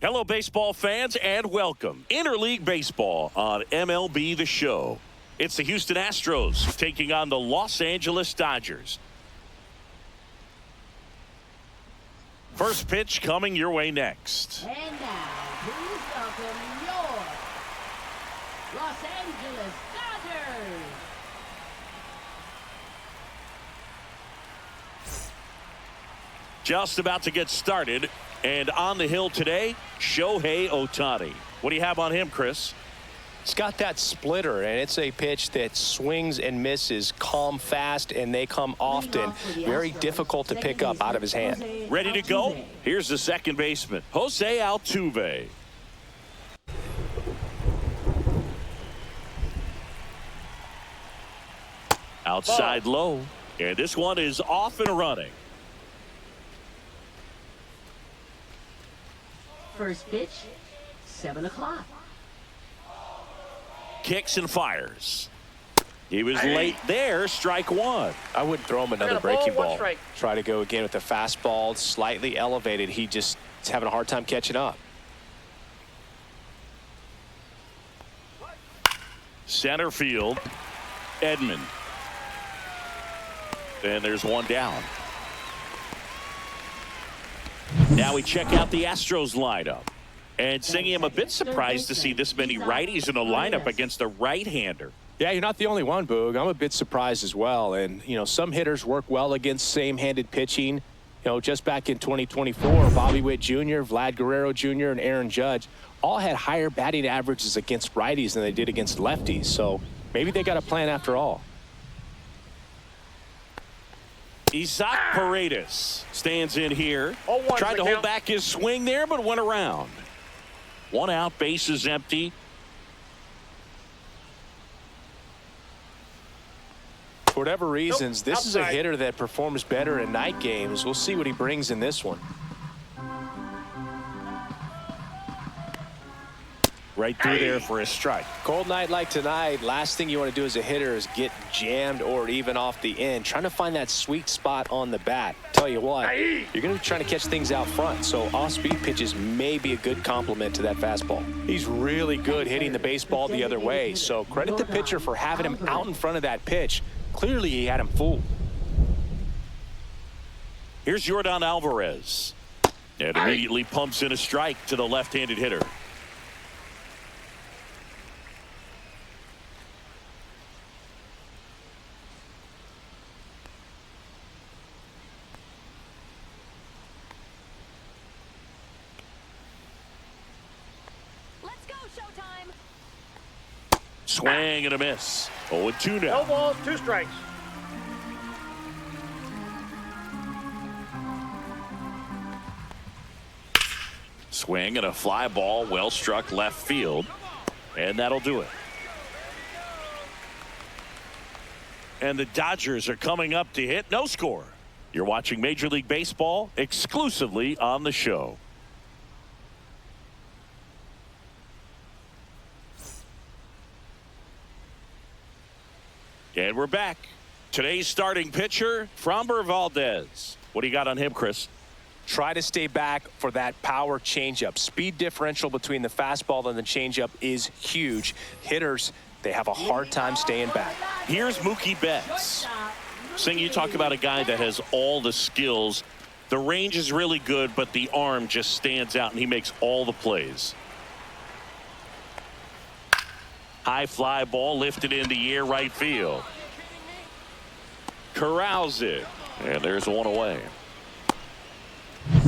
Hello, baseball fans, and welcome. Interleague Baseball on MLB The Show. It's the Houston Astros taking on the Los Angeles Dodgers. First pitch coming your way next. And now, please welcome your Los Angeles Dodgers. Just about to get started. And on the hill today, Shohei Ohtani. What do you have on him, Chris? It's got that splitter, and it's a pitch that swings and misses, come fast, and they come often. Very difficult to pick up out of his hand. Ready to go? Here's the second baseman, Jose Altuve. Outside low. And this one is off and running. First pitch, 7 o'clock. Kicks and fires. He was late there, strike one. I wouldn't throw him another breaking ball. Try to go again with the fastball, slightly elevated. He just is having a hard time catching up. Center field, Edman. And there's one down. Now we check out the Astros lineup. And Singy, I'm a bit surprised to see this many righties in the lineup against a right-hander. Yeah, you're not the only one, Boog. I'm a bit surprised as well. And, you know, some hitters work well against same-handed pitching. You know, just back in 2024, Bobby Witt Jr., Vlad Guerrero Jr., and Aaron Judge all had higher batting averages against righties than they did against lefties. So maybe they got a plan after all. Isaac Paredes stands in here. Tried to hold back his swing there, but went around. One out, base is empty. For whatever reasons, this is a hitter that performs better in night games. We'll see what he brings in this one. Right through there for a strike. Cold night like tonight, last thing you want to do as a hitter is get jammed or even off the end. Trying to find that sweet spot on the bat. Tell you what, you're going to be trying to catch things out front, so off-speed pitches may be a good complement to that fastball. He's really good hitting the baseball the other way, so credit the pitcher for having him out in front of that pitch. Clearly, he had him fooled. Here's Yordan Alvarez. And immediately pumps in a strike to the left-handed hitter. Swing and a miss. 0-2 now. No balls, 2 strikes. Swing and a fly ball, well struck left field. And that'll do it. And the Dodgers are coming up to hit no score. You're watching Major League Baseball exclusively on the show. And we're back. Today's starting pitcher, Framber Valdez. What do you got on him, Chris? Try to stay back for that power changeup. Speed differential between the fastball and the changeup is huge. Hitters, they have a hard time staying back. Here's Mookie Betts. Sing, you talk about a guy that has all the skills. The range is really good, but the arm just stands out, and he makes all the plays. High fly ball lifted in the air, right field. Corrals it. And there's one away.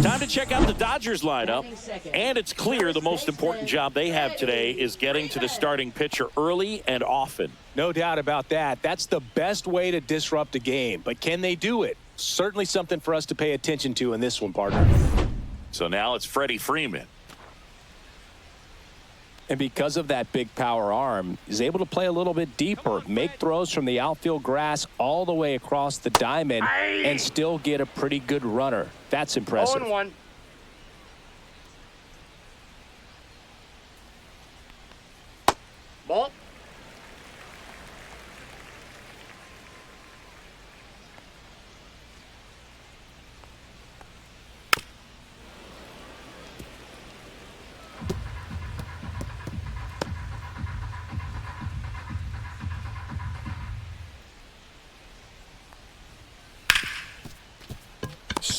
Time to check out the Dodgers lineup. And it's clear the most important job they have today is getting to the starting pitcher early and often. No doubt about that. That's the best way to disrupt a game. But can they do it? Certainly something for us to pay attention to in this one, partner. So now it's Freddie Freeman. And because of that big power arm, he's able to play a little bit deeper, make throws from the outfield grass all the way across the diamond, and still get a pretty good runner. That's impressive. 0-1. Ball.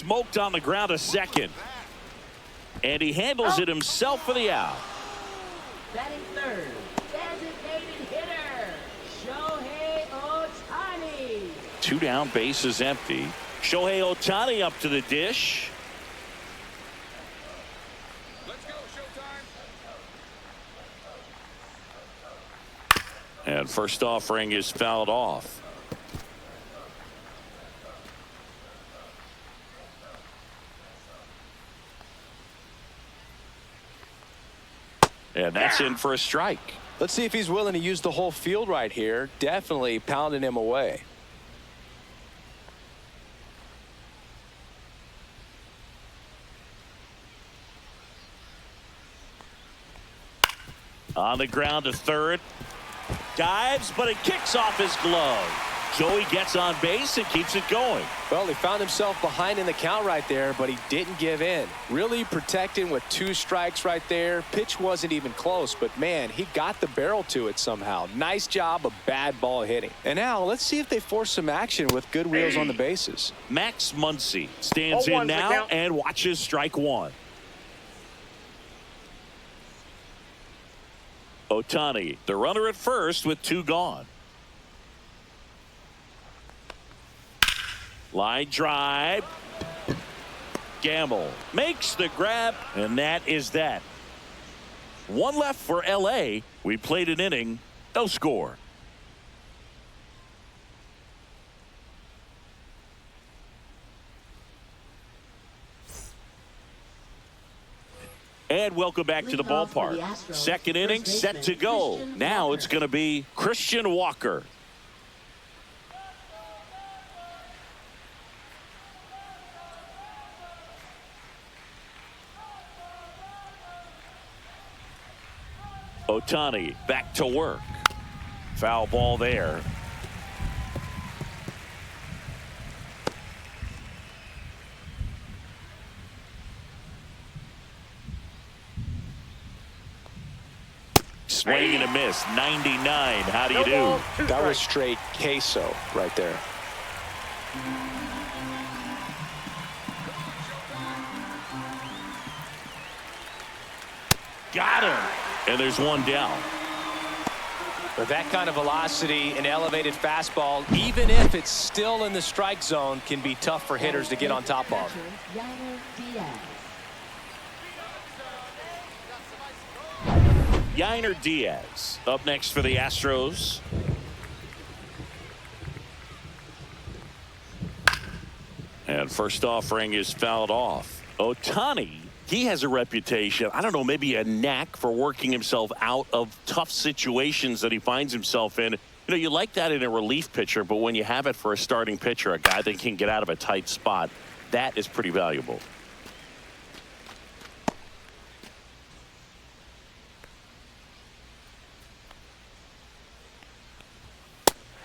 smoked on the ground a second. And he handles it himself for the out. Batting third, designated hitter, Shohei Ohtani. 2 down, bases empty. Shohei Ohtani up to the dish. Let's go, showtime. And first offering is fouled off. And that's in for a strike. Let's see if he's willing to use the whole field right here. Definitely pounding him away. On the ground to third. Dives, but it kicks off his glove. Joey gets on base and keeps it going. Well, he found himself behind in the count right there, but he didn't give in. Really protecting with 2 strikes right there. Pitch wasn't even close, but man, he got the barrel to it somehow. Nice job of bad ball hitting. And now let's see if they force some action with good wheels on the bases. Max Muncy stands in now and watches strike 1. Ohtani, the runner at first with 2 gone. Line drive. Gamble makes the grab, and that is that. 1 left for LA. We played an inning, no score. And welcome back to the ballpark. Second inning set to go. Now it's going to be Christian Walker. Ohtani back to work. Foul ball there. Swing and a miss. 99. How do you do? That was straight queso right there. Got him. And there's 1 down. With that kind of velocity, an elevated fastball, even if it's still in the strike zone, can be tough for hitters to get on top of. Yainer Diaz up next for the Astros. And first offering is fouled off. Ohtani, he has a reputation, I don't know, maybe a knack for working himself out of tough situations that he finds himself in. You know, you like that in a relief pitcher, but when you have it for a starting pitcher, a guy that can get out of a tight spot, that is pretty valuable.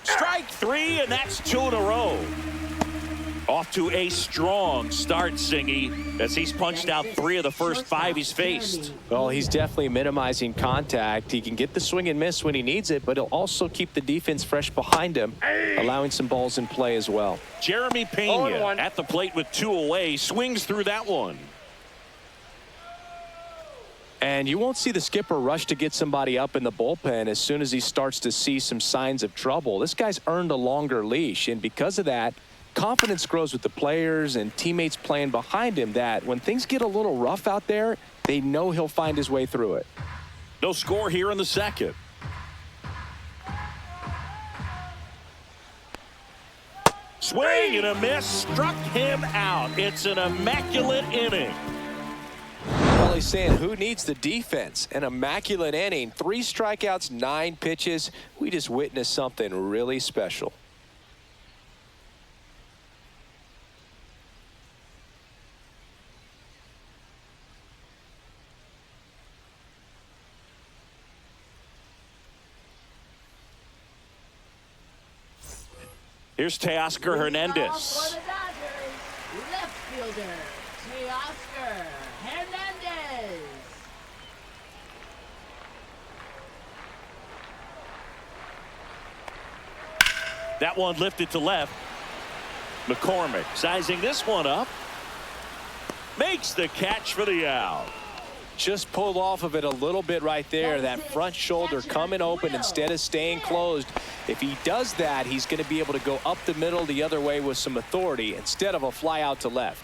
Strike 3, and that's 2 in a row. Off to a strong start, Singy, as he's punched out 3 of the first 5 he's faced. Well, he's definitely minimizing contact. He can get the swing and miss when he needs it, but he'll also keep the defense fresh behind him, allowing some balls in play as well. Jeremy Pena at the plate with 2 away, swings through that one. And you won't see the skipper rush to get somebody up in the bullpen as soon as he starts to see some signs of trouble. This guy's earned a longer leash, and because of that, confidence grows with the players and teammates playing behind him, that when things get a little rough out there, they know he'll find his way through it. No score here in the second. Swing and a miss, struck him out. It's an immaculate inning. Well, he's saying, who needs the defense? An immaculate inning. 3 strikeouts, 9 pitches. We just witnessed something really special. Here's Teoscar Hernandez. For the Dodgers, left fielder, Teoscar Hernandez. That one lifted to left. McCormick sizing this one up. makes the catch for the out. Just pulled off of it a little bit right there. That front shoulder coming open instead of staying closed. If he does that, he's going to be able to go up the middle the other way with some authority instead of a fly out to left.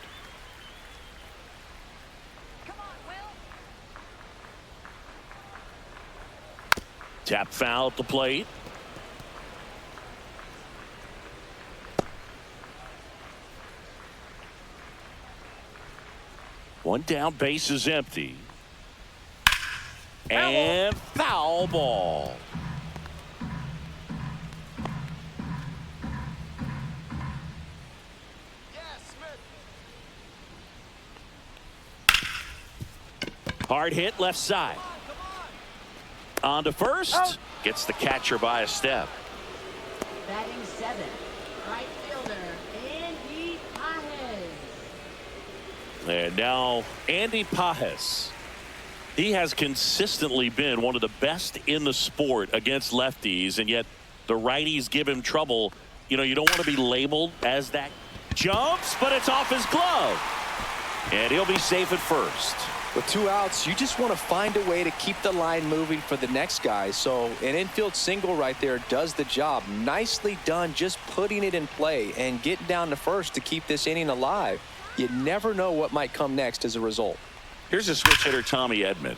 Tap foul at the plate. One down, base is empty. And foul ball. Hard hit left side. On to first. Gets the catcher by a step. Batting 7th, right fielder, Andy Pajes. And now Andy Pajes. He has consistently been one of the best in the sport against lefties, and yet the righties give him trouble. You know, you don't want to be labeled as that. Jumps, but it's off his glove. And he'll be safe at first. With 2 outs, you just want to find a way to keep the line moving for the next guy. So an infield single right there does the job. Nicely done, just putting it in play and getting down to first to keep this inning alive. You never know what might come next as a result. Here's a switch hitter, Tommy Edman,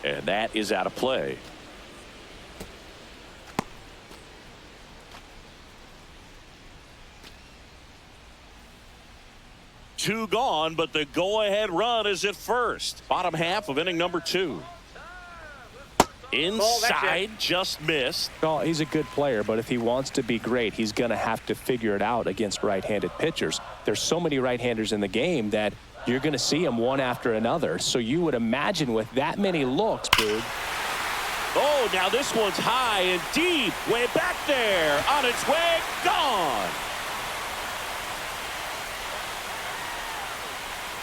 and that is out of play. Two gone, but the go-ahead run is at first. Bottom half of inning number 2. Inside, just missed. Oh, he's a good player, but if he wants to be great, he's going to have to figure it out against right-handed pitchers. There's so many right-handers in the game that you're going to see them one after another. So you would imagine with that many looks, Boog. Oh, now this one's high and deep. Way back there. On its way. Gone.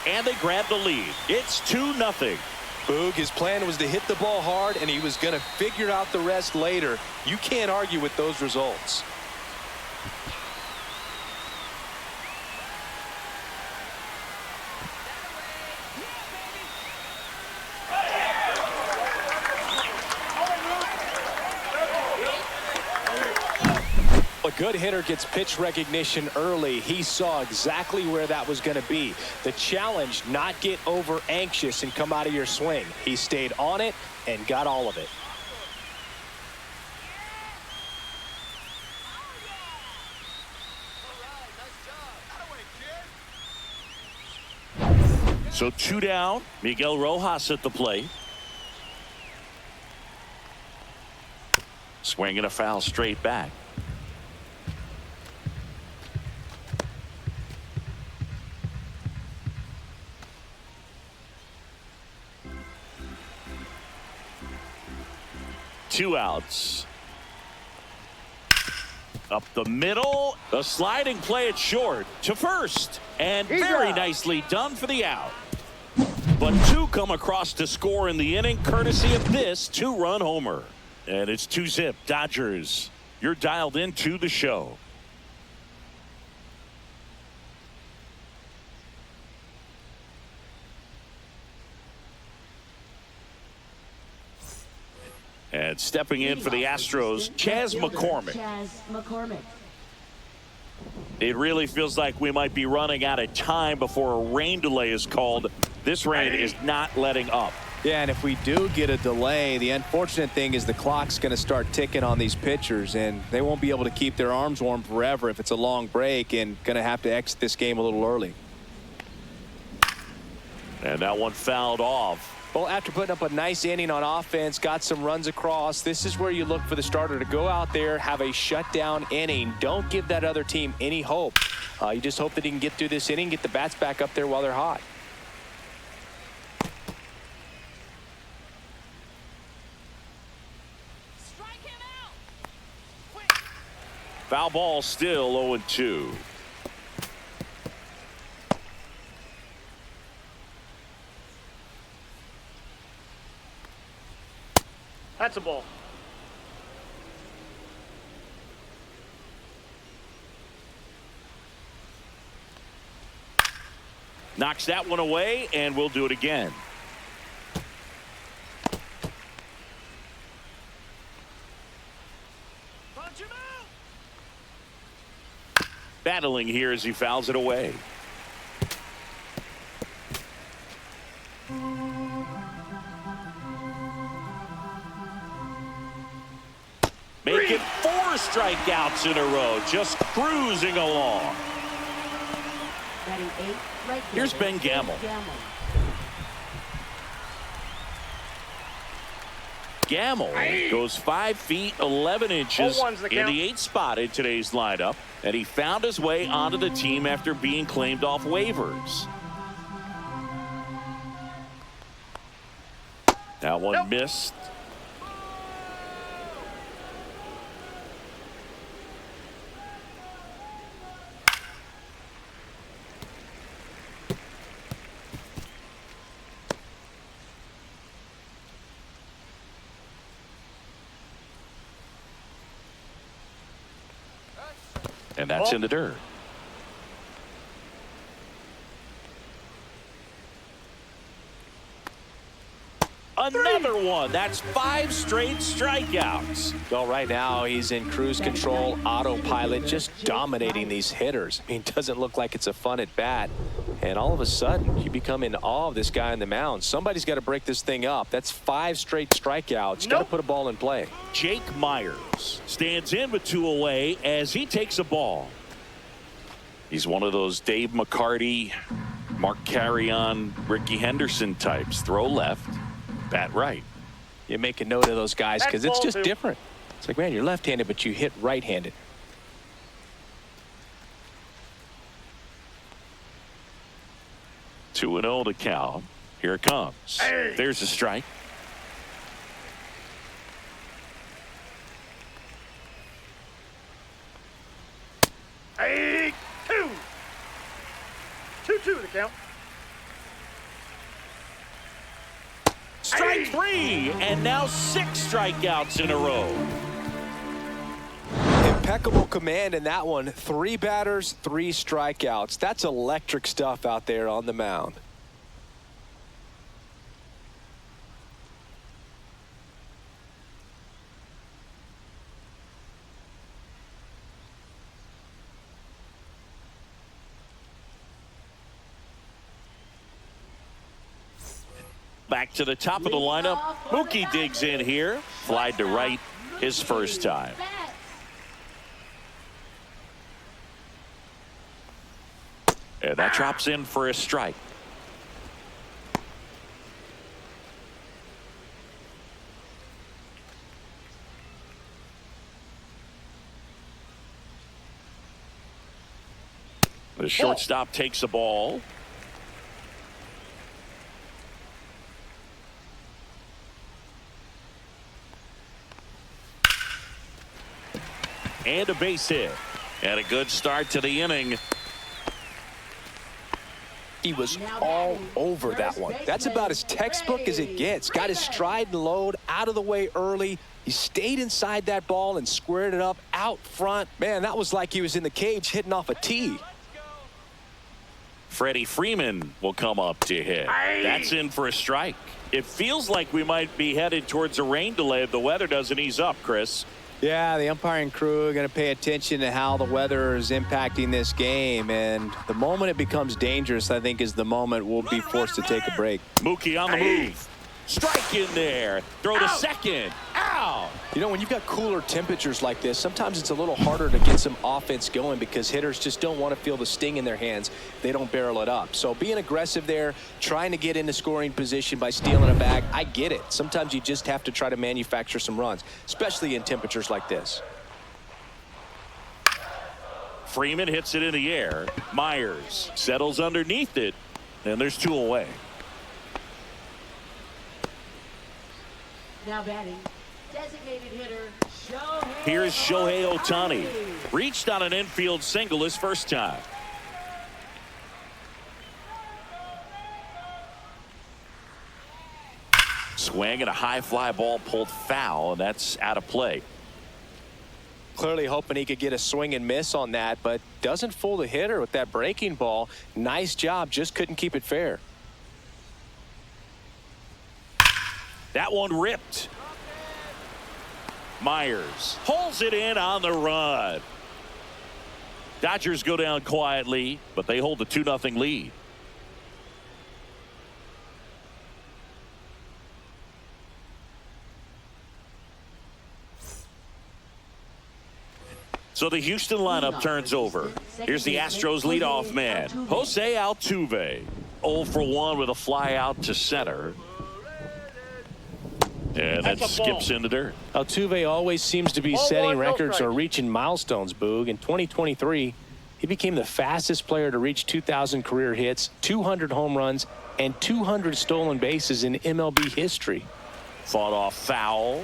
And they grab the lead. It's 2-0. Boog, his plan was to hit the ball hard, and he was going to figure out the rest later. You can't argue with those results. A good hitter gets pitch recognition early. He saw exactly where that was going to be. The challenge, not get over anxious and come out of your swing. He stayed on it and got all of it. So 2 down. Miguel Rojas at the plate. Swinging a foul straight back. Two outs. Up the middle. The sliding play at short to first. And very nicely done for the out. But 2 come across to score in the inning, courtesy of this 2-run homer. And it's 2-zip Dodgers. You're dialed into the show. And stepping in for the Astros, Chas McCormick. It really feels like we might be running out of time before a rain delay is called. This rain is not letting up. Yeah, and if we do get a delay, the unfortunate thing is the clock's going to start ticking on these pitchers, and they won't be able to keep their arms warm forever if it's a long break, and going to have to exit this game a little early. And that one fouled off. Well, after putting up a nice inning on offense, got some runs across, this is where you look for the starter to go out there, have a shutdown inning. Don't give that other team any hope. You just hope that he can get through this inning, get the bats back up there while they're hot. Foul ball, still 0-2. That's a ball. Knocks that one away, and we'll do it again. Battling here as he fouls it away. Making 4 strikeouts in a row, just cruising along. Batting 8, right Here's fielder, Ben Gamble. Gamble goes 5 feet 11 inches Hold one's the in count. the 8th spot in today's lineup, and he found his way onto the team after being claimed off waivers. That one missed. And that's in the dirt. Another one. That's 5 straight strikeouts. Well, right now he's in cruise control, autopilot, just dominating these hitters. I mean, it doesn't look like it's a fun at bat. And all of a sudden, you become in awe of this guy on the mound. Somebody's got to break this thing up. That's 5 straight strikeouts. Got to put a ball in play. Jake Myers stands in with 2 away as he takes a ball. He's one of those Dave McCarty, Mark Carrion, Ricky Henderson types. Throw left, bat right. You make a note of those guys because it's just different. It's like, man, you're left-handed, but you hit right-handed. Two and 0 to count. Here it comes. There's a strike. Hey, 2. 2-2 the count. Strike 3, and now 6 strikeouts in a row. Impeccable command in that one. 3 batters, 3 strikeouts. That's electric stuff out there on the mound. Back to the top of the lineup. Mookie digs in here. Flied to right his first time. And that drops in for a strike. The shortstop takes the ball. And a base hit. And a good start to the inning. He was all over that one. That's about as textbook as it gets. Got his stride and load out of the way early. He stayed inside that ball and squared it up out front. Man, that was like he was in the cage hitting off a tee. Freddie Freeman will come up to hit. That's in for a strike. It feels like we might be headed towards a rain delay if the weather doesn't ease up, Chris. Yeah, the umpiring crew are going to pay attention to how the weather is impacting this game. And the moment it becomes dangerous, I think, is the moment we'll be forced to take a break. Mookie on the move. Strike in there. Throw to second. Out. You know, when you've got cooler temperatures like this, sometimes it's a little harder to get some offense going because hitters just don't want to feel the sting in their hands. They don't barrel it up. So being aggressive there, trying to get into scoring position by stealing a bag, I get it. Sometimes you just have to try to manufacture some runs, especially in temperatures like this. Freeman hits it in the air. Myers settles underneath it, and there's 2 away. Now batting, designated hitter, Shohei. Here's Shohei Ohtani. Reached on an infield single his first time. Swing and a high fly ball pulled foul, and that's out of play. Clearly hoping he could get a swing and miss on that, but doesn't fool the hitter with that breaking ball. Nice job, just couldn't keep it fair. That one ripped. Myers pulls it in on the run. Dodgers go down quietly, but they hold the 2-0 lead. So the Houston lineup turns over. Here's the Astros leadoff man, Jose Altuve. 0 for 1 with a fly out to center. And that skips in the dirt. Altuve always seems to be setting records or reaching milestones, Boog. In 2023, he became the fastest player to reach 2,000 career hits, 200 home runs, and 200 stolen bases in MLB history. Fought off foul.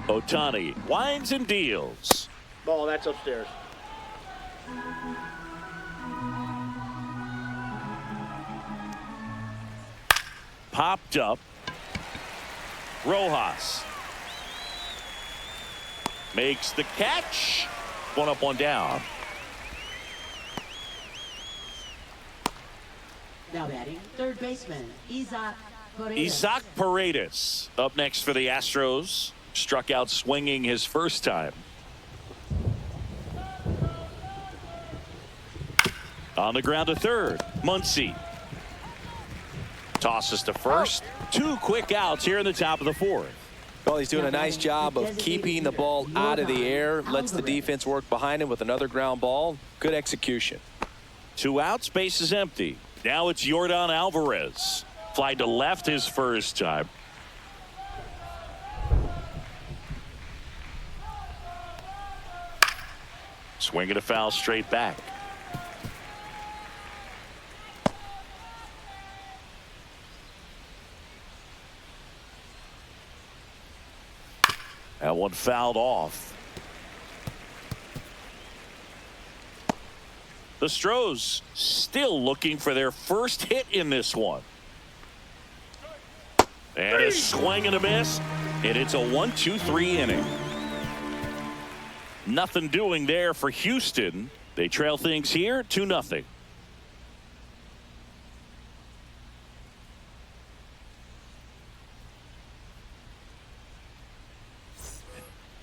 Ohtani winds and deals. Ball, that's upstairs. Popped up. Rojas makes the catch. 1 up, 1 down. Now batting, third baseman, Isaac Paredes up next for the Astros. Struck out swinging his first time. On the ground to third. Muncy tosses to first. 2 quick outs here in the top of the 4th. Well, he's doing a nice job of keeping the ball out of the air. Lets the defense work behind him with another ground ball. Good execution. 2 outs, base is empty. Now it's Yordan Alvarez. Fly to left his first time. Swinging a foul straight back. That one fouled off. The Astros still looking for their first hit in this one. And a swing and a miss. And it's a 1-2-3 inning. Nothing doing there for Houston. They trail things here 2-0.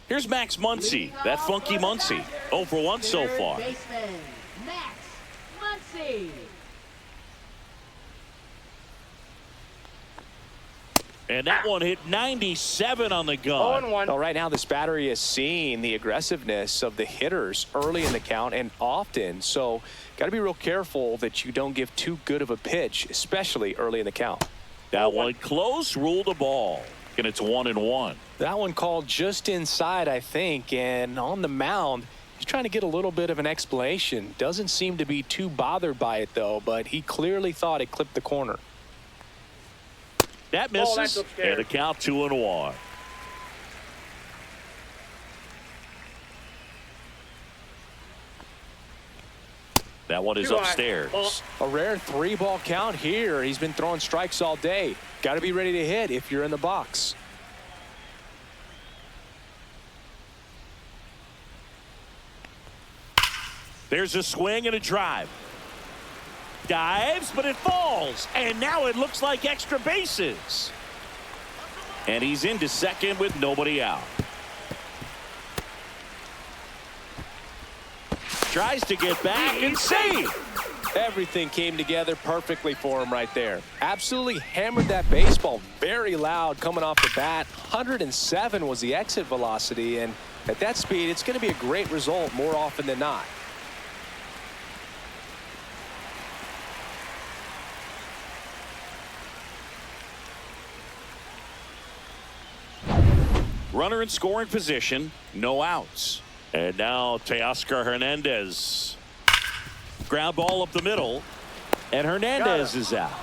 Here's Max Muncy, that funky Muncy. 0 for 1 so far. Baseman, Max Muncy. And that one hit 97 on the gun. 0-1. Well, right now this battery is seeing the aggressiveness of the hitters early in the count and often. So got to be real careful that you don't give too good of a pitch, especially early in the count. That one close, ruled a ball. And it's 1-1. That one called just inside, I think, and on the mound, he's trying to get a little bit of an explanation. Doesn't seem to be too bothered by it, though, but he clearly thought it clipped the corner. That misses, and the count 2-1. That one is upstairs. A rare 3-ball count here. He's been throwing strikes all day. Got to be ready to hit if you're in the box. There's a swing and a drive. Dives, but it falls. And now it looks like extra bases. And he's into second with nobody out. Tries to get back and save. Everything came together perfectly for him right there. Absolutely hammered that baseball very loud coming off the bat. 107 was the exit velocity, and at that speed, it's going to be a great result more often than not. Runner in scoring position, no outs. And now Teoscar Hernandez. Ground ball up the middle, and Hernandez is out.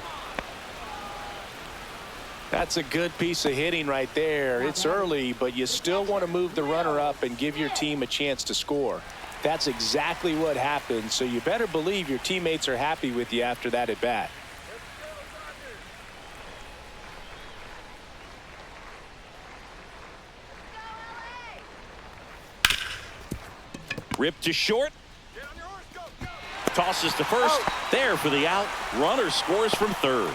That's a good piece of hitting right there. It's early, but you still want to move the runner up and give your team a chance to score. That's exactly what happened, so you better believe your teammates are happy with you after that at bat. Ripped to short. Tosses to first. There for the out. Runner scores from third.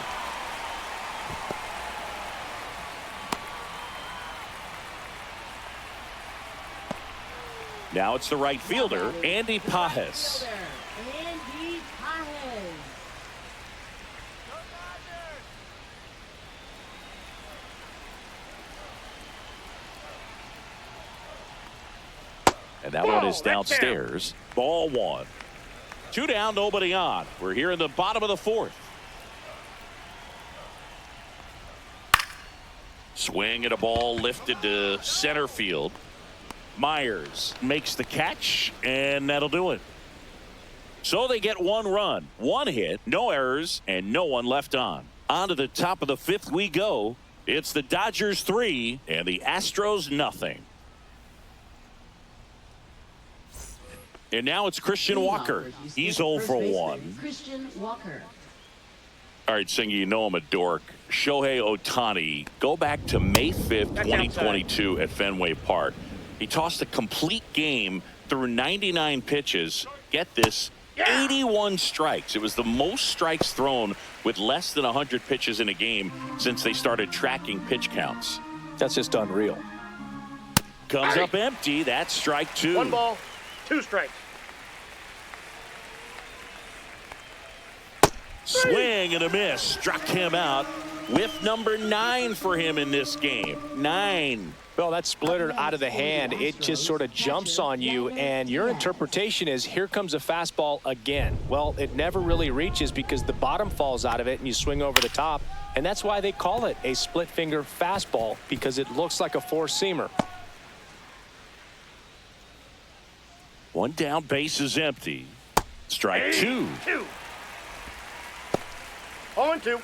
Now it's the right fielder, Andy Pajes. Andy Pajes. And that one is downstairs. Ball one. 2 down, nobody on. We're here in the bottom of the fourth. Swing and a ball lifted to center field. Myers makes the catch, and that'll do it. So they get 1 run, 1 hit, no errors, and no one left on. On to the top of the 5th we go. It's the Dodgers 3 and the Astros nothing. And now it's Christian Walker. He's 0 for 1. Christian Walker. All right, Singy, you know I'm a dork. Shohei Ohtani, go back to May 5th, 2022 at Fenway Park. He tossed a complete game through 99 pitches. Get this, 81 strikes. It was the most strikes thrown with less than 100 pitches in a game since they started tracking pitch counts. That's just unreal. Comes up empty. That's strike 2. 1 ball, 2 strikes. Swing and a miss. Struck him out. Whiff number 9 for him in this game. 9. Well, that splitter out of the hand, it just sort of jumps on you, and your interpretation is here comes a fastball again. Well, it never really reaches because the bottom falls out of it and you swing over the top, and that's why they call it a split finger fastball, because it looks like a four-seamer. 1 down, base is empty. Strike 2. 0-2.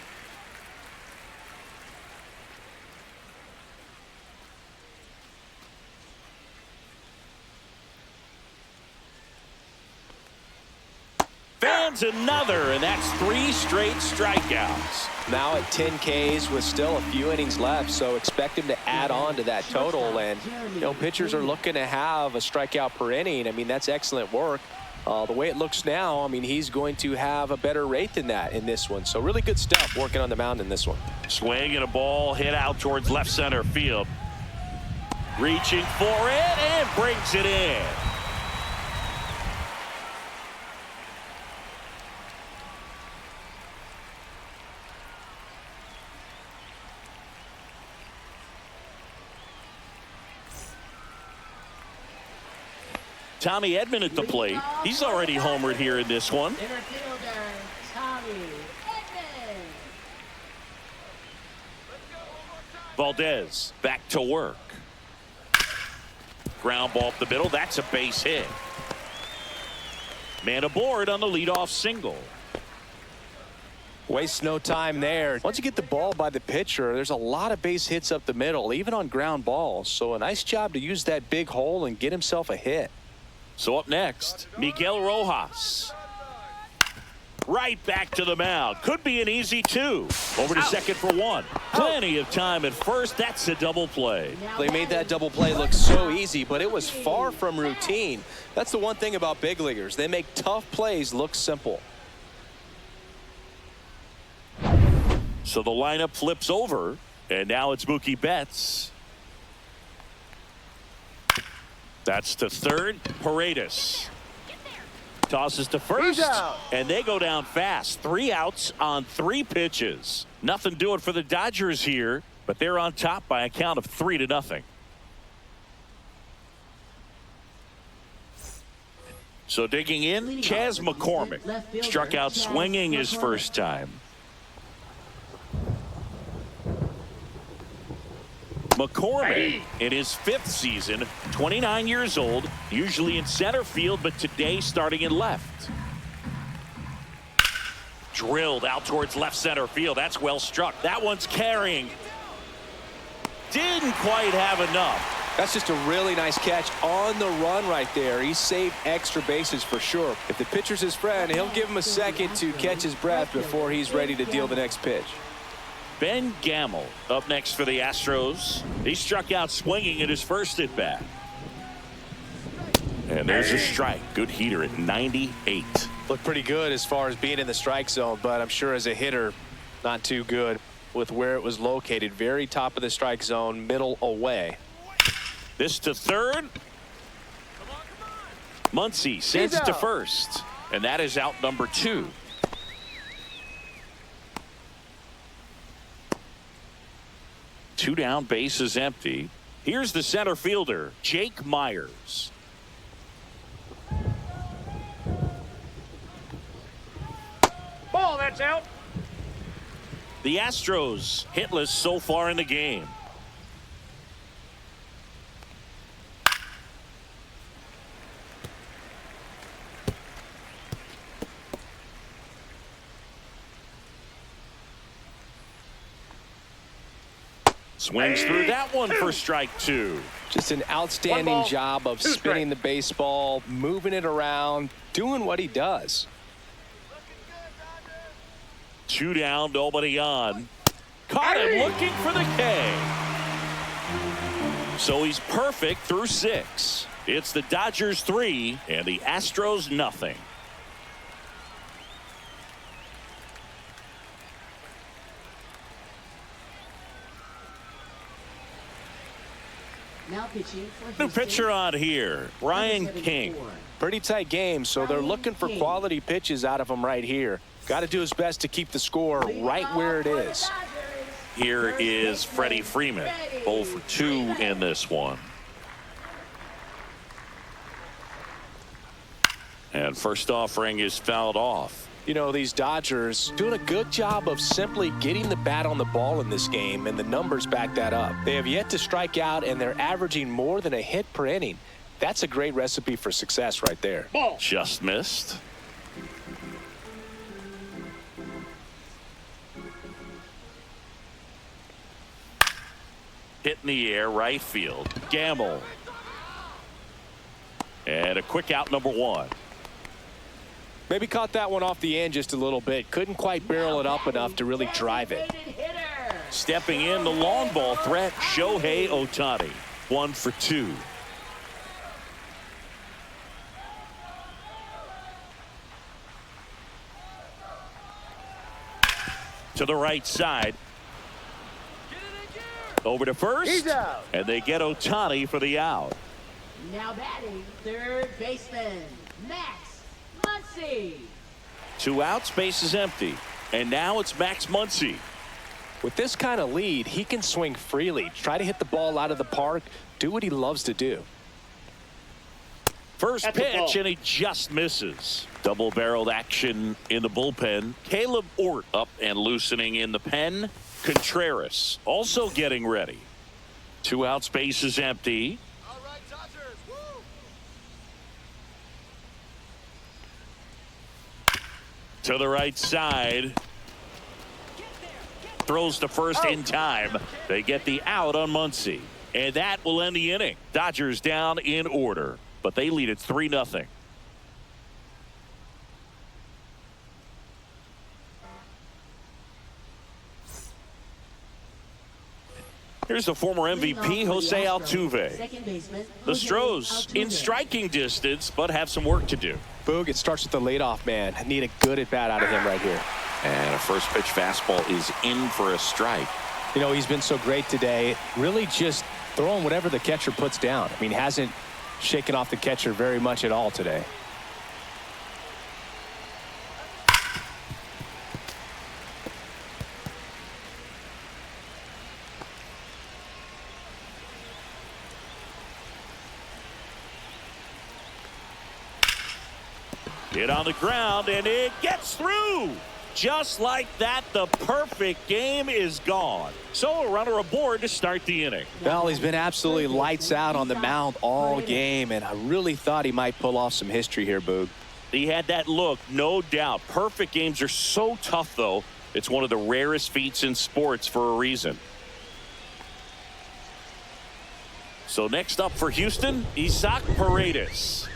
Fans another, and that's 3 straight strikeouts. Now at 10 Ks with still a few innings left, so expect him to add on to that total. And, you know, pitchers are looking to have a strikeout per inning. I mean, that's excellent work. The way it looks now, I mean, he's going to have a better rate than that in this one. So really good stuff working on the mound in this one. Swing and a ball hit out towards left center field. Reaching for it and brings it in. Tommy Edman at the plate. He's already homered here in this one. Center fielder, Tommy Edman. Valdez back to work. Ground ball up the middle. That's a base hit. Man aboard on the leadoff single. Waste no time there. Once you get the ball by the pitcher, there's a lot of base hits up the middle, even on ground balls. So a nice job to use that big hole and get himself a hit. So up next, Miguel Rojas. Right back to the mound. Could be an easy 2. Over to second for 1. Plenty of time at first. That's a double play. They made that double play look so easy, but it was far from routine. That's the one thing about big leaguers. They make tough plays look simple. So the lineup flips over, and now it's Mookie Betts. That's to third. Paredes tosses to first, and they go down fast. 3 outs on 3 pitches. Nothing doing for the Dodgers here, but they're on top by a count of 3-0. So digging in, Chas McCormick struck out swinging his first time. McCormick in his 5th season, 29 years old, usually in center field, but today starting in left. Drilled out towards left center field. That's well struck. That one's carrying. Didn't quite have enough. That's just a really nice catch on the run right there. He saved extra bases for sure. If the pitcher's his friend, he'll give him a second to catch his breath before he's ready to deal the next pitch. Ben Gamel up next for the Astros. He struck out swinging in his first at bat. And there's a strike. Good heater at 98. Looked pretty good as far as being in the strike zone, but I'm sure as a hitter, not too good with where it was located. Very top of the strike zone, middle away. This to third. Muncy sends it to first, and that is out number 2. Two down, base is empty. Here's the center fielder, Jake Myers. Ball, that's out. The Astros hitless so far in the game. Swings through that one for strike 2. Just an outstanding job of spinning the baseball, moving it around, doing what he does. 2 down, nobody on. Caught him looking for the K. So he's perfect through 6. It's the Dodgers 3 and the Astros nothing. Now pitching for New Houston. pitcher on here, Ryan King. Pretty tight game, so they're looking for quality pitches out of him right here. Got to do his best to keep the score right where it is. Here is Freddie Freeman, 0 for 2 in this one. And first offering is fouled off. You know, these Dodgers doing a good job of simply getting the bat on the ball in this game, and the numbers back that up. They have yet to strike out, and they're averaging more than a hit per inning. That's a great recipe for success right there. Ball. Just missed. Hit in the air, right field. Gamble. And a quick out, number 1. Maybe caught that one off the end just a little bit. Couldn't quite barrel it up enough to really drive it. Stepping in, the long ball threat, Shohei Ohtani. 1 for 2. To the right side. Over to first. He's out. And they get Ohtani for the out. Now batting, third baseman, Max Muncy. 2 outs, base is empty. And now it's Max Muncy. With this kind of lead, he can swing freely, try to hit the ball out of the park, do what he loves to do. First That's a pitch, ball. and he just misses. Double-barreled action in the bullpen. Caleb Ort up and loosening in the pen. Contreras also getting ready. 2 outs, base is empty. To the right side. Throws to first in time. They get the out on Muncy. And that will end the inning. Dodgers down in order, but they lead it 3-0. Here's the former MVP, Jose Altuve. Second baseman, The Jose Astros in Altuve. striking distance, but have some work to do. Boog, it starts with the leadoff man. Need a good at-bat out of him right here. And a first pitch fastball is in for a strike. You know, he's been so great today. Really just throwing whatever the catcher puts down. I mean, hasn't shaken off the catcher very much at all today. Hit on the ground, and it gets through. Just like that, the perfect game is gone. So a runner aboard to start the inning. Well, he's been absolutely lights out on the mound all game, and I really thought he might pull off some history here, Boog. He had that look, no doubt. Perfect games are so tough, though. It's one of the rarest feats in sports for a reason. So next up for Houston, Isaac Paredes.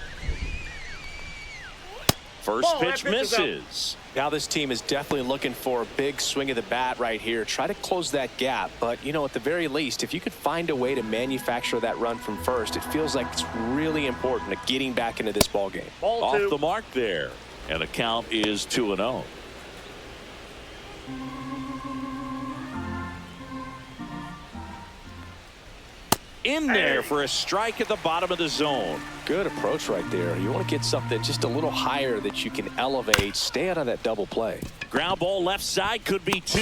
First Ball, that pitch pitch is out. misses. Now this team is definitely looking for a big swing of the bat right here. Try to close that gap. But, you know, at the very least, if you could find a way to manufacture that run from first, it feels like it's really important to getting back into this ball game. Ball Off two. the mark there. And the count is 2-0. In there for a strike at the bottom of the zone. Good approach right there. You want to get something just a little higher that you can elevate. Stay out of that double play. Ground ball left side could be 2.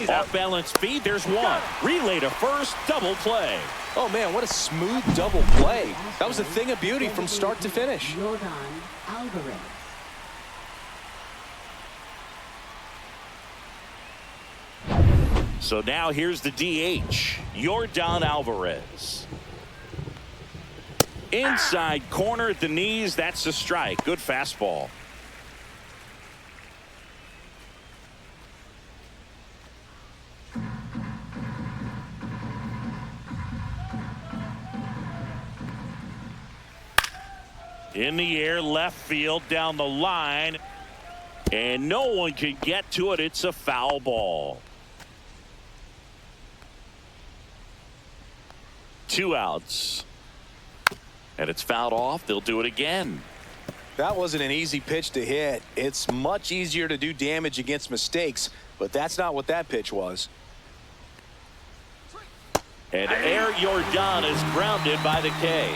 Off balance feed, there's 1. Relay to first, double play. Oh, man, what a smooth double play. That was a thing of beauty from start to finish. Jordan Alvarez. So now here's the DH, Jordan Alvarez. Inside corner at the knees, that's a strike. Good fastball. In the air, left field, down the line. And no one can get to it. It's a foul ball. 2 outs. And it's fouled off. They'll do it again. That wasn't an easy pitch to hit. It's much easier to do damage against mistakes, but that's not what that pitch was. And Air Jordan is grounded by the K.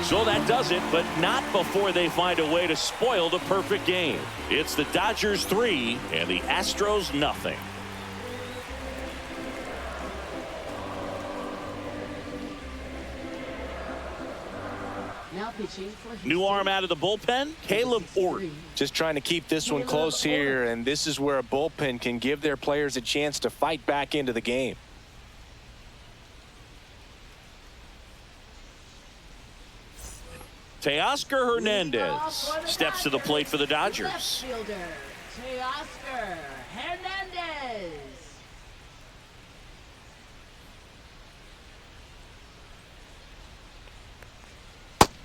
So that does it, but not before they find a way to spoil the perfect game. It's the Dodgers 3 and the Astros nothing. Now pitching for New arm out of the bullpen, Caleb Ort. Just trying to keep this one close here, and this is where a bullpen can give their players a chance to fight back into the game. Teoscar Hernandez steps to the plate for the Dodgers. Left fielder, Teoscar Hernandez.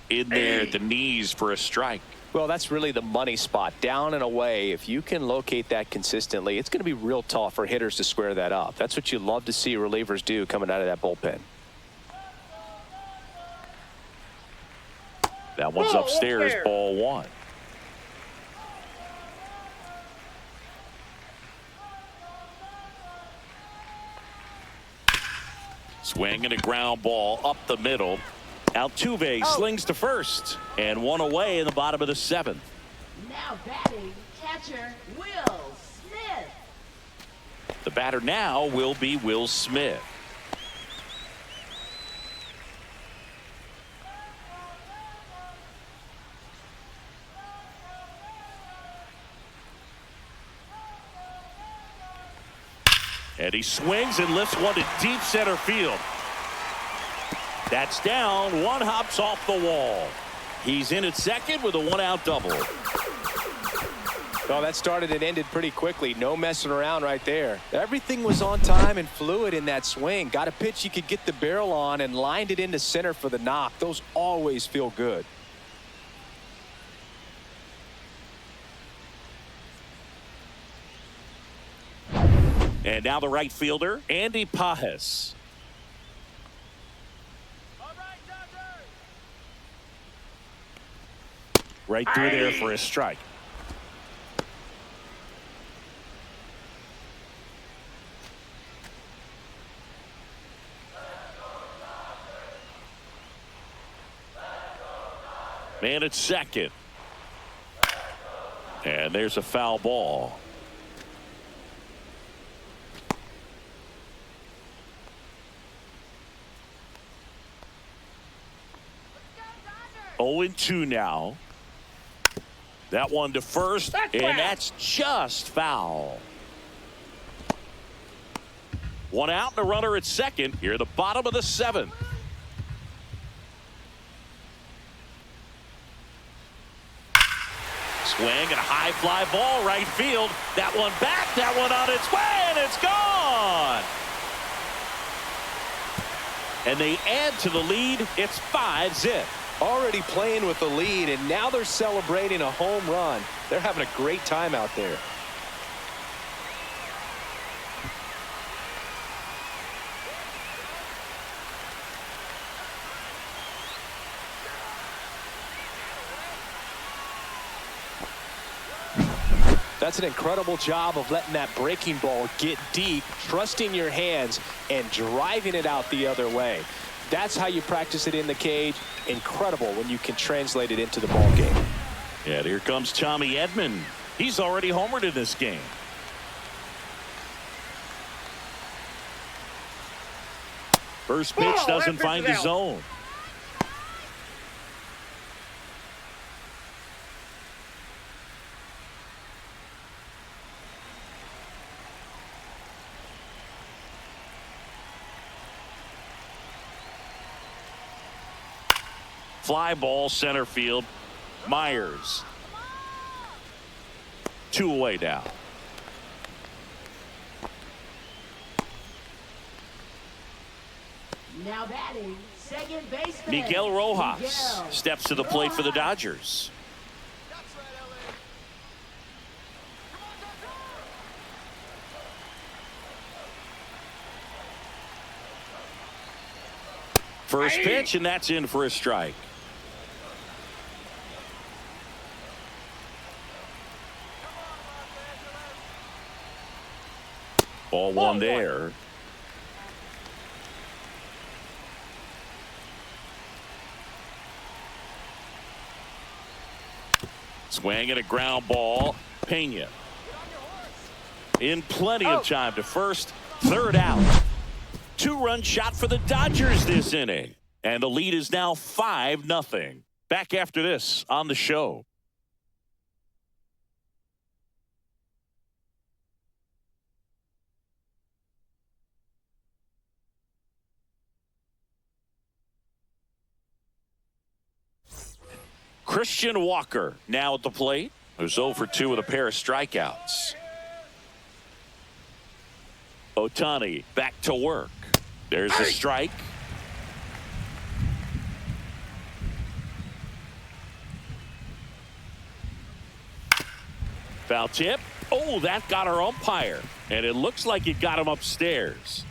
In there at the knees for a strike. Well, that's really the money spot. Down and away, if you can locate that consistently, it's going to be real tough for hitters to square that up. That's what you love to see relievers do coming out of that bullpen. That one's upstairs, ball 1. Swing and a ground ball up the middle. Altuve slings to first, and 1 away in the bottom of the 7th. Now batting, catcher Will Smith. The batter now will be Will Smith. And he swings and lifts one to deep center field. That's down. 1 hops off the wall. He's in at second with a 1-out double. Well, that started and ended pretty quickly. No messing around right there. Everything was on time and fluid in that swing. Got a pitch you could get the barrel on and lined it into center for the knock. Those always feel good. And now the right fielder, Andy Pajes. Right through there for a strike. Man at second. And there's a foul ball. Oh, 0-2 now. That one to first, and that's just foul. 1 out and a runner at second. Here at the bottom of the 7th. Swing and a high fly ball right field. That one back, that one on its way, and it's gone. And they add to the lead. It's 5-zip. Already playing with the lead, and now they're celebrating a home run. They're having a great time out there. That's an incredible job of letting that breaking ball get deep, trusting your hands, and driving it out the other way. That's how you practice it in the cage. Incredible when you can translate it into the ball game. And here comes Tommy Edman. He's already homered in this game. First pitch doesn't find the zone. Fly ball center field. Myers. 2 away now. Now batting, second baseman. Miguel Rojas Miguel steps to the plate for the Dodgers. First pitch, and that's in for a strike. Ball one there. Swing and a ground ball. Pena. In plenty of time to first. Third out. 2-run shot for the Dodgers this inning. And the lead is now 5-0. Back after this on the show. Christian Walker now at the plate, who's 0 for 2 with a pair of strikeouts. Ohtani back to work. There's a strike. Foul tip. Oh, that got our umpire. And it looks like it got him upstairs.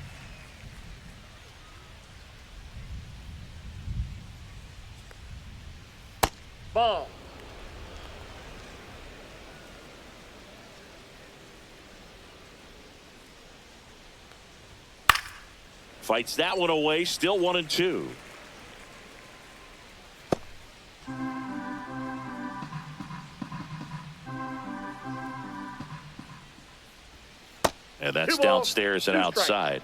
Ball. Fights that one away. Still 1-2. And that's downstairs and outside.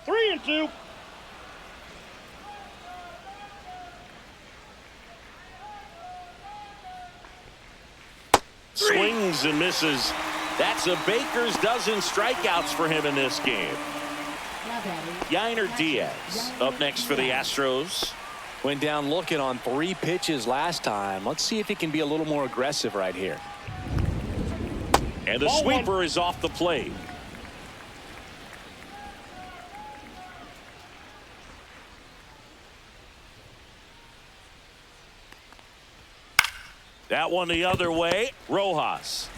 Three and two. Swings and misses. That's a baker's dozen strikeouts for him in this game. Now batting, Yainer Diaz up next for the Astros. Went down looking on 3 pitches last time. Let's see if he can be a little more aggressive right here. And the sweeper is off the plate. That one the other way. Rojas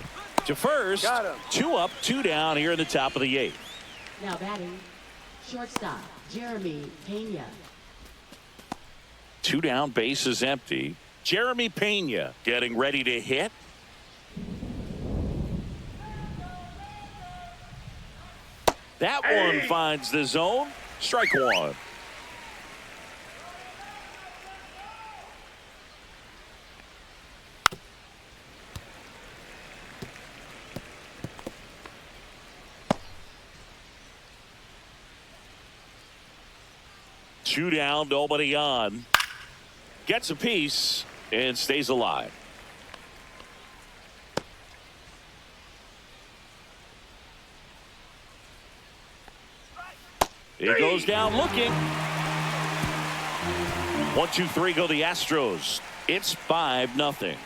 to first. 2 up, 2 down here in the top of the 8th. now batting, shortstop, Jeremy Pena. 2 down, bases empty. Jeremy Pena getting ready to hit. That one finds the zone. Strike one. Two down, nobody on. Gets a piece and stays alive. It goes down looking. 1, 2, 3 go the Astros. It's 5-0.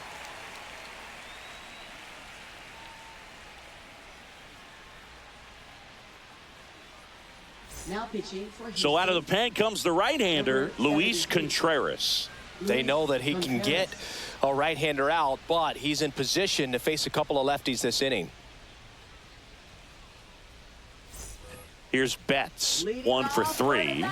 Now pitching for So out of the Houston, pen comes the right-hander, Luis Contreras. They know that he can get a right-hander out, but he's in position to face a couple of lefties this inning. Here's Betts, 1 for 3.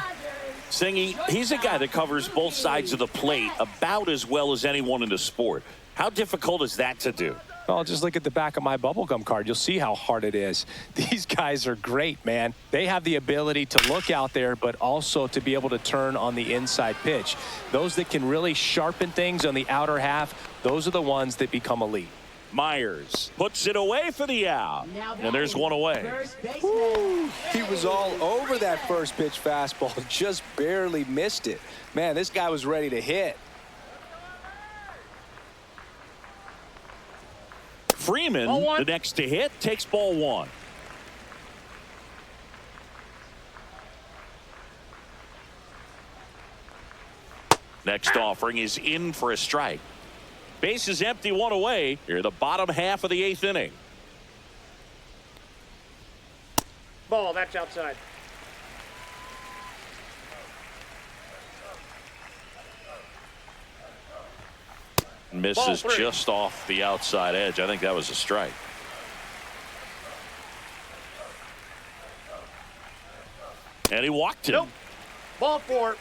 Singy, he's a guy that covers both sides of the plate about as well as anyone in the sport. How difficult is that to do? Well, just look at the back of my bubblegum card. You'll see how hard it is. These guys are great, man. They have the ability to look out there, but also to be able to turn on the inside pitch. Those that can really sharpen things on the outer half, those are the ones that become elite. Myers puts it away for the out. And there's one away. Woo, he was all over that first pitch fastball, just barely missed it. Man, this guy was ready to hit. Freeman, the next to hit, takes ball 1. Next offering is in for a strike. Base is empty, 1 away. Here, the bottom half of the 8th inning. Ball, that's outside. Misses just off the outside edge. I think that was a strike. And he walked him. Nope. Ball 4.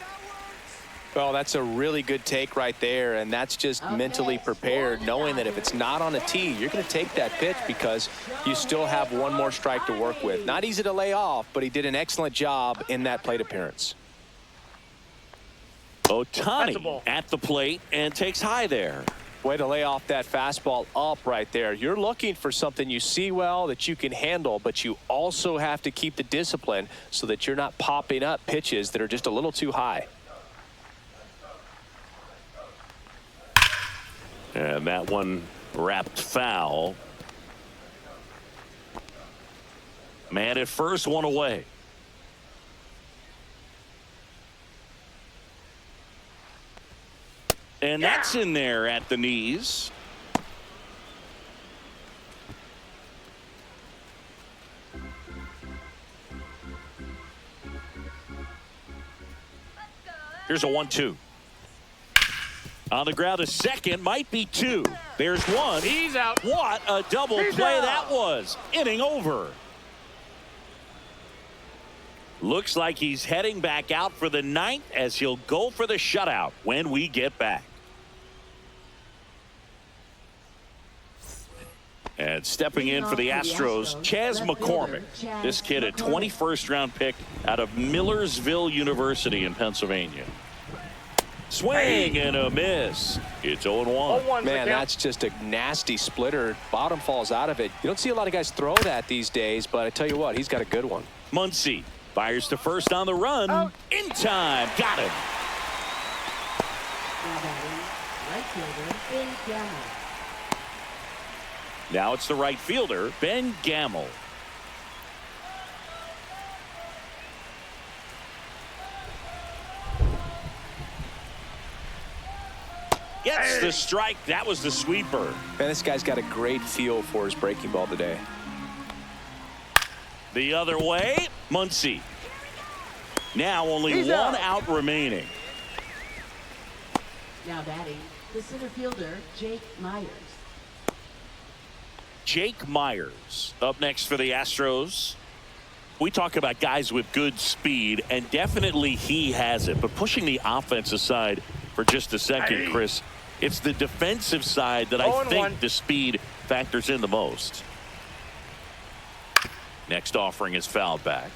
Well, that's a really good take right there, and that's just mentally prepared, knowing that if it's not on a tee, you're going to take that pitch because you still have one more strike to work with. Not easy to lay off, but he did an excellent job in that plate appearance. Ohtani at the plate and takes high there. Way to lay off that fastball up right there. You're looking for something you see well that you can handle, but you also have to keep the discipline so that you're not popping up pitches that are just a little too high. And that one wrapped foul. Man at first, 1 away. And that's in there at the knees. Here's a 1-2. On the ground, a second, might be 2. There's 1. He's out. What a double play that was. Inning over. Looks like he's heading back out for the 9th as he'll go for the shutout when we get back. And stepping in for the Astros, Chas McCormick. This kid, a 21st round pick out of Millersville University in Pennsylvania. Swing and a miss. It's 0-1. Man, that's just a nasty splitter. Bottom falls out of it. You don't see a lot of guys throw that these days, but I tell you what, he's got a good one. Muncy fires to first on the run. In time. Got him. Now batting, right fielder, Ben Gamel. Now it's the right fielder, Ben Gamel. Gets the strike. That was the sweeper. Man, this guy's got a great feel for his breaking ball today. The other way, Muncy. Now only one out remaining. Now batting, the center fielder, Jake Myers. Jake Myers up next for the Astros. We talk about guys with good speed, and definitely he has it. But pushing the offense aside for just a second, Chris, it's the defensive side that I think the speed factors in the most. Next offering is fouled back.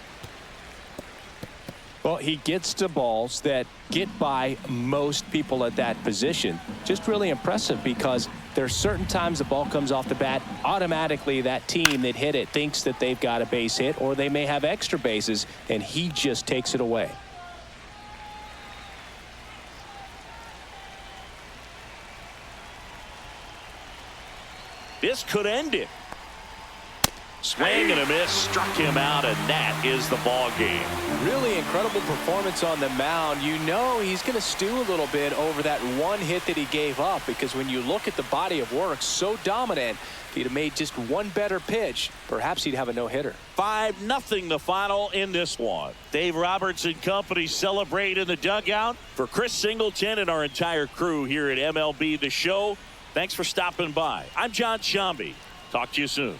Well, he gets to balls that get by most people at that position. Just really impressive because there are certain times the ball comes off the bat, automatically that team that hit it thinks that they've got a base hit, or they may have extra bases, and he just takes it away. This could end it. Swing and a miss, struck him out, and that is the ball game. Really incredible performance on the mound. You know he's going to stew a little bit over that one hit that he gave up, because when you look at the body of work, so dominant, if he'd have made just one better pitch, perhaps he'd have a no-hitter. 5-0 the final in this one. Dave Roberts and company celebrate in the dugout. For Chris Singleton and our entire crew here at MLB The Show, thanks for stopping by. I'm John Shambi. Talk to you soon.